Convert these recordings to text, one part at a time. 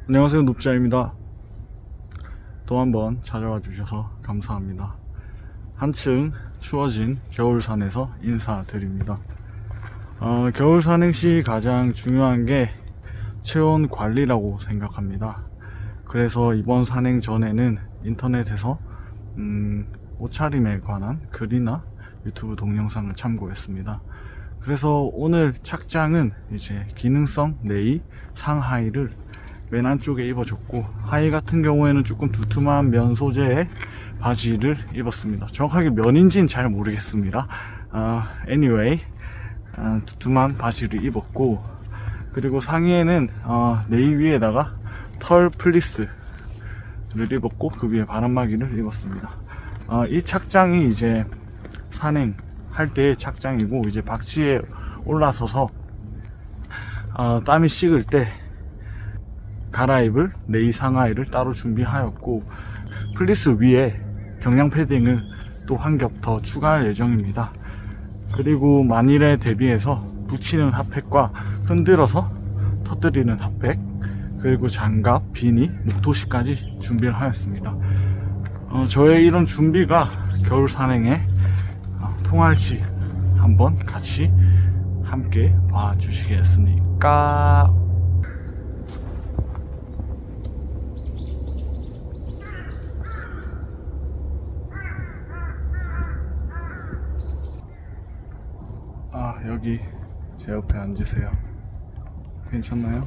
안녕하세요, 눕자입니다. 또 한번 찾아와 주셔서 감사합니다. 한층 추워진 겨울산에서 인사드립니다. 겨울 산행 시 가장 중요한 게 체온 관리라고 생각합니다. 그래서 이번 산행 전에는 인터넷에서 옷차림에 관한 글이나 유튜브 동영상을 참고했습니다. 그래서 오늘 착장은 이제 기능성 네이 상하이를 맨 안쪽에 입어줬고, 하의 같은 경우에는 조금 두툼한 면 소재의 바지를 입었습니다. 정확하게 면인지는 잘 모르겠습니다. anyway, 두툼한 바지를 입었고, 그리고 상의에는 네이비에다가 털 플리스를 입었고, 그 위에 바람막이를 입었습니다. 이 착장이 이제 산행 할 때의 착장이고, 이제 박지에 올라서서 땀이 식을 때 갈아입을 네이 상하이를 따로 준비하였고, 플리스 위에 경량 패딩을 또 한 겹 더 추가할 예정입니다. 그리고 만일에 대비해서 붙이는 핫팩과 흔들어서 터뜨리는 핫팩, 그리고 장갑, 비니, 목도시까지 준비를 하였습니다. 저의 이런 준비가 겨울 산행에 통할지 한번 같이 함께 봐주시겠습니까? 여기 제 옆에 앉으세요. 괜찮나요?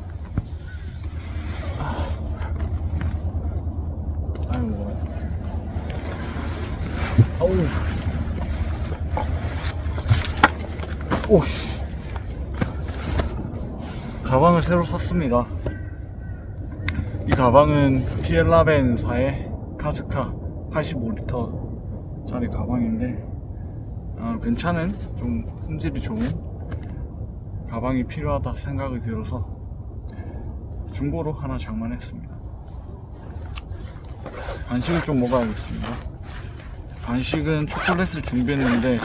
아이고. 아우. 오씨. 가방을 새로 샀습니다. 이 가방은 피엘라벤사의 카스카 85리터 짜리 가방인데, 괜찮은, 좀 품질이 좋은 가방이 필요하다 생각이 들어서 중고로 하나 장만했습니다. 간식을 좀 먹어야겠습니다. 간식은 초콜릿을 준비했는데,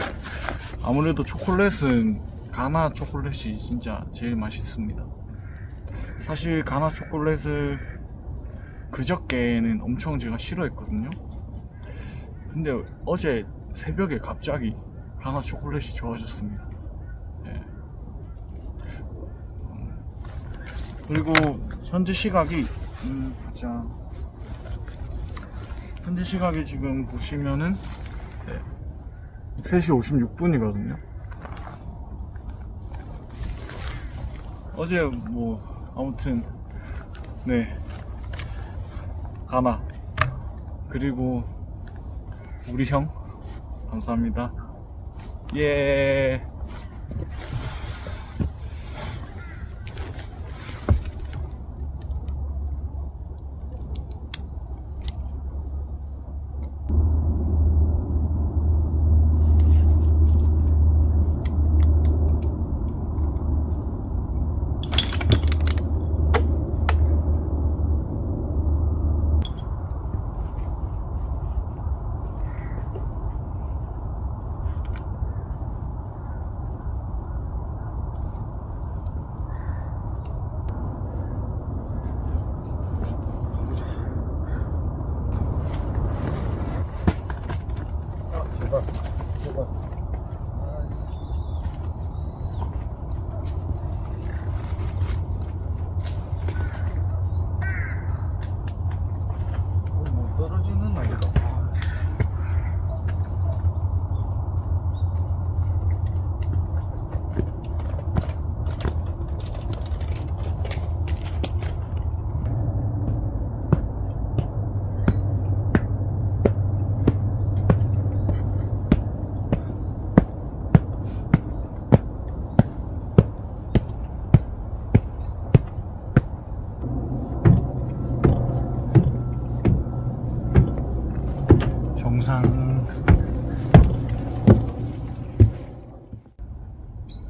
아무래도 초콜릿은 가나 초콜릿이 진짜 제일 맛있습니다. 사실 가나 초콜릿을 그저께는 엄청 제가 싫어했거든요. 근데 어제 새벽에 갑자기 가나 초콜릿이 좋아졌습니다. 예. 그리고 현재 시각이 보자. 현재 시각이 지금 보시면은 3시 56분이거든요. 어제 뭐 아무튼 가나, 그리고 우리 형 감사합니다. 예. 떨어지는 아니다.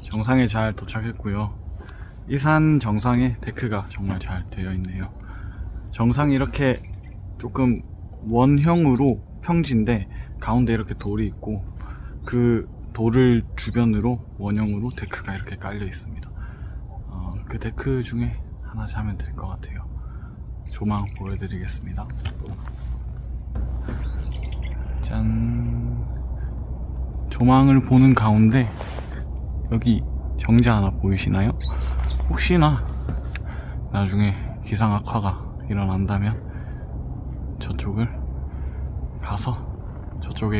정상에 잘 도착했고요. 이 산 정상에 데크가 정말 잘 되어 있네요. 정상이 이렇게 조금 원형으로 평지인데 가운데 이렇게 돌이 있고, 그 돌을 주변으로 원형으로 데크가 이렇게 깔려 있습니다. 그 데크 중에 하나 자면 될 것 같아요. 조망 보여드리겠습니다. 짠. 조망을 보는 가운데 여기 정자 하나 보이시나요? 혹시나 나중에 기상악화가 일어난다면 저쪽에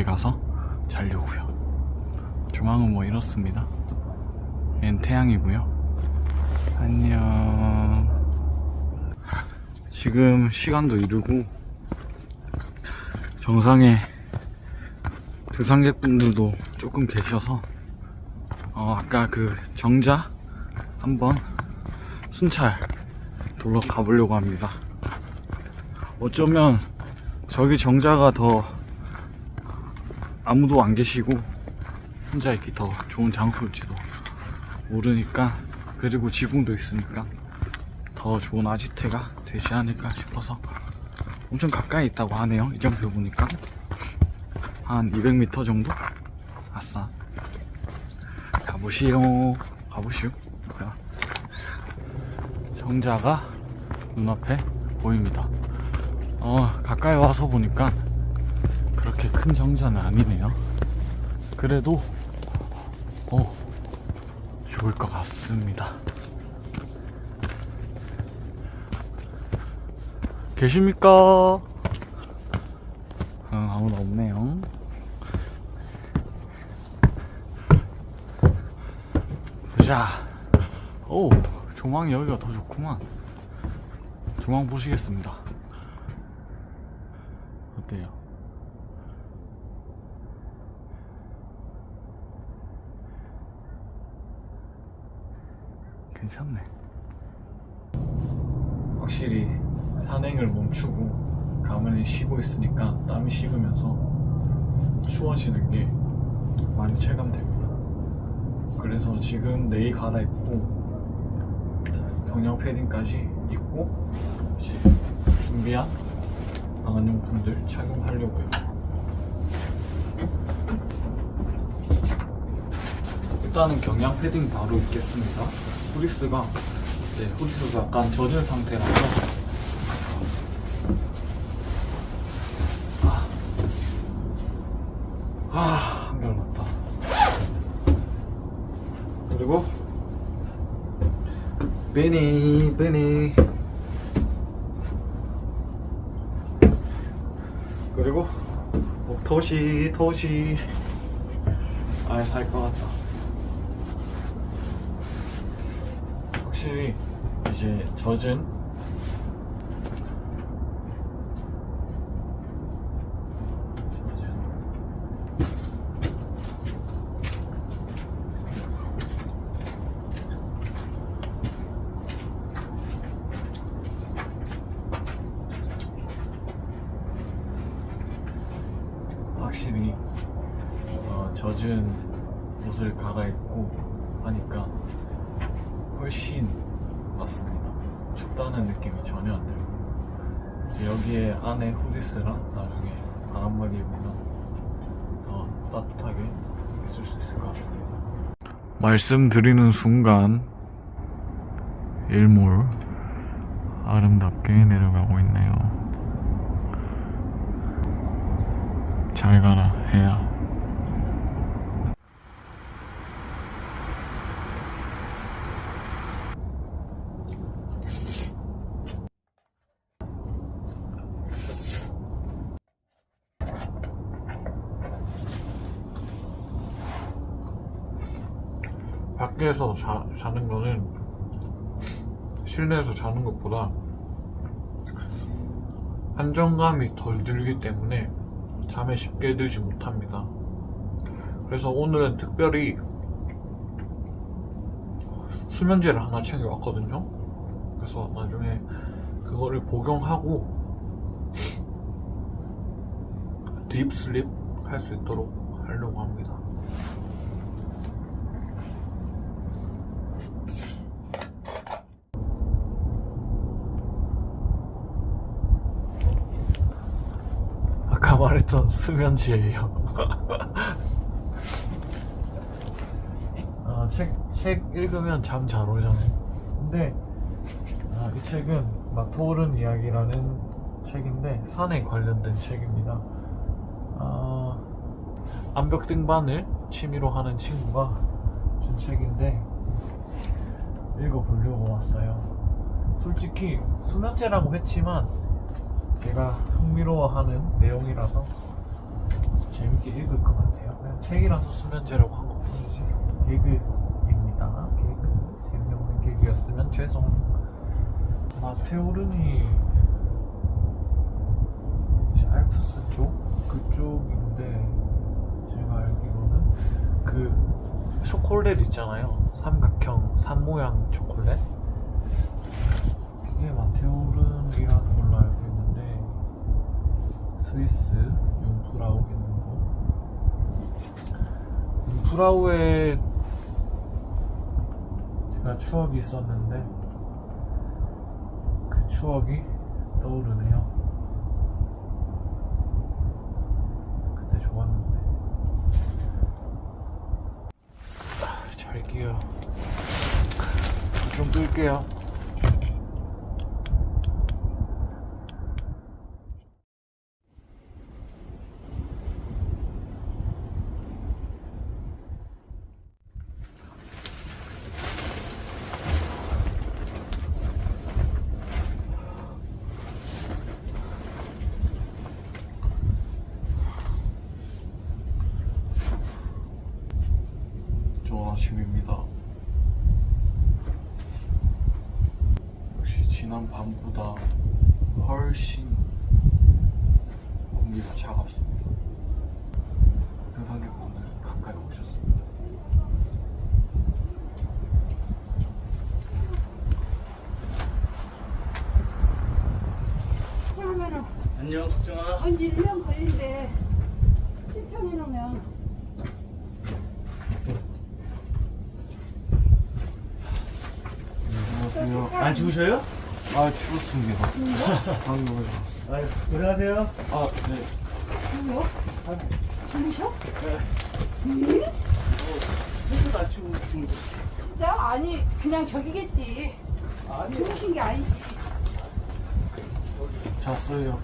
가서 자려고요. 조망은 뭐 이렇습니다. 얘는 태양이고요. 안녕. 지금 시간도 이르고 정상에 등산객분들도 조금 계셔서 아까 그 정자 한번 순찰 돌러 가보려고 합니다. 어쩌면 저기 정자가 더 아무도 안 계시고 혼자 있기 더 좋은 장소일지도 모르니까, 그리고 지붕도 있으니까 더 좋은 아지트가 되지 않을까 싶어서. 엄청 가까이 있다고 하네요. 이 점표 보니까 한 200m 정도? 아싸. 가보시오. 정자가 눈앞에 보입니다. 가까이 와서 보니까 그렇게 큰 정자는 아니네요. 그래도 좋을 것 같습니다. 계십니까? 아무도 없네요. 보자. 오, 조망이 여기가 더 좋구만. 조망 보시겠습니다. 어때요? 괜찮네. 확실히 산행을 멈추고 가만히 쉬고 있으니까 땀이 식으면서 추워지는 게 많이 체감됩니다. 그래서 지금 네일 갈아입고 경량 패딩까지 입고 이제 준비한 방한용품들 착용하려고요. 일단은 경량 패딩 바로 입겠습니다. 후리스가 약간 젖은 상태라서 한결 맞다. 그리고 베니 그리고 토시 살 것 같다. 확실히 이제 젖은 확실히 젖은 옷을 갈아입고 하니까 훨씬 낫습니다. 춥다는 느낌이 전혀 안 들고, 여기에 안에 후디스랑 나중에 바람막이 입으면 더 따뜻하게 있을 수 있을 것 같습니다. 말씀드리는 순간 일몰 아름답게 내려가고 있네요. 잘 가라 해야. 밖에서 자는 거는 실내에서 자는 것보다 안정감이 덜 들기 때문에 잠에 쉽게 들지 못합니다. 그래서 오늘은 특별히 수면제를 하나 챙겨왔거든요. 그래서 나중에 그거를 복용하고 딥슬립 할 수 있도록 하려고 합니다. 아까 말했던 수면제예요. 책 읽으면 잠 잘 오잖아요. 근데 이 책은 마토른 이야기라는 책인데 산에 관련된 책입니다. 암벽 등반을 취미로 하는 친구가 준 책인데 읽어보려고 왔어요. 솔직히 수면제라고 했지만 제가 흥미로워하는 내용이라서 재밌게 읽을 것 같아요. 그냥 책이라서 수면제라고 한 것뿐이지 개그입니다. 개그. 재미없는 개그였으면 죄송. 마테오른이 알프스 쪽? 그쪽인데 제가 알기로는 그 초콜릿 있잖아요. 삼각형, 산 모양 초콜릿? 그게 마테오른이라는 걸로 알고 있는데 스위스 융프라우 있는 곳. 융프라우에 제가 추억이 있었는데 그 추억이 떠오르네요. 그때 좋았는데. 잘게요. 좀 끌게요. 좋은 아침입니다. 역시 지난 밤보다 훨씬 공기가 차갑습니다. 등산객분들 가까이 오셨습니다. 신청하면은 안녕, 석정아. 언제 1년 걸린대. 신청해놓으면 안녕하세요. 안 추우셔요? 아, 추웠습니다. 방금. 아유, 고생하세요. 아, 네. 뭐요? 주무셔? 햇볕 안 추고 주무셔. 진짜? 아니 그냥 저기겠지. 주무신 게 아니지. 잤어요.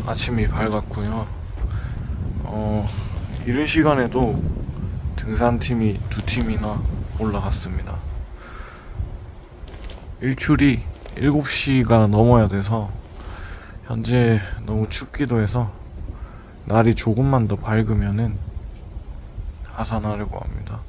아침이 밝았고요. 이른 시간에도 등산팀이 2팀이나 올라갔습니다. 일출이 7시가 넘어야 돼서 현재 너무 춥기도 해서 날이 조금만 더 밝으면은 하산하려고 합니다.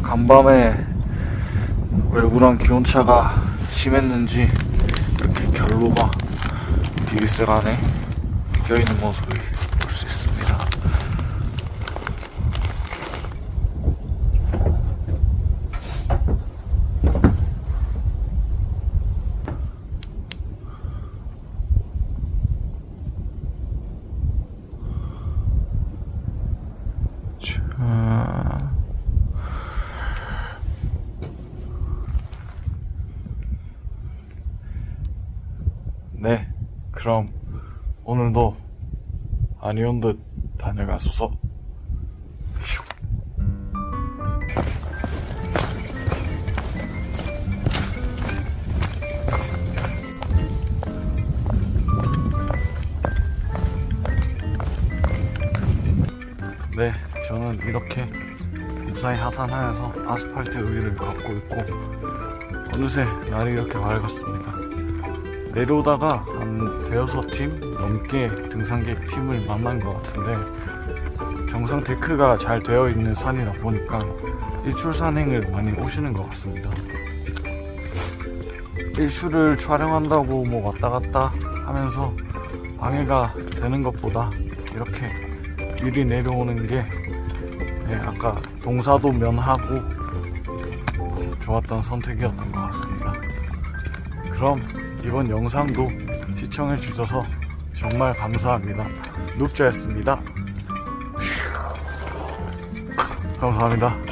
간밤에 외부랑 기온차가 심했는지 이렇게 결로가 비비셀 안에 껴있는 모습을 볼 수 있습니다. 자... 네, 그럼 오늘도 안 온 듯 다녀가소서. 슉. 네, 저는 이렇게 무사히 하산하여서 아스팔트 위를 걷고 있고 어느새 날이 이렇게 밝았습니다. 내려오다가 한 대여섯 팀 넘게 등산객 팀을 만난 것 같은데 정상 데크가 잘 되어 있는 산이다 보니까 일출 산행을 많이 오시는 것 같습니다. 일출을 촬영한다고 뭐 왔다 갔다 하면서 방해가 되는 것보다 이렇게 미리 내려오는 게 아까 동사도 면하고 좋았던 선택이었던 것 같습니다. 그럼 이번 영상도 시청해 주셔서 정말 감사합니다. 눕자였습니다. 감사합니다.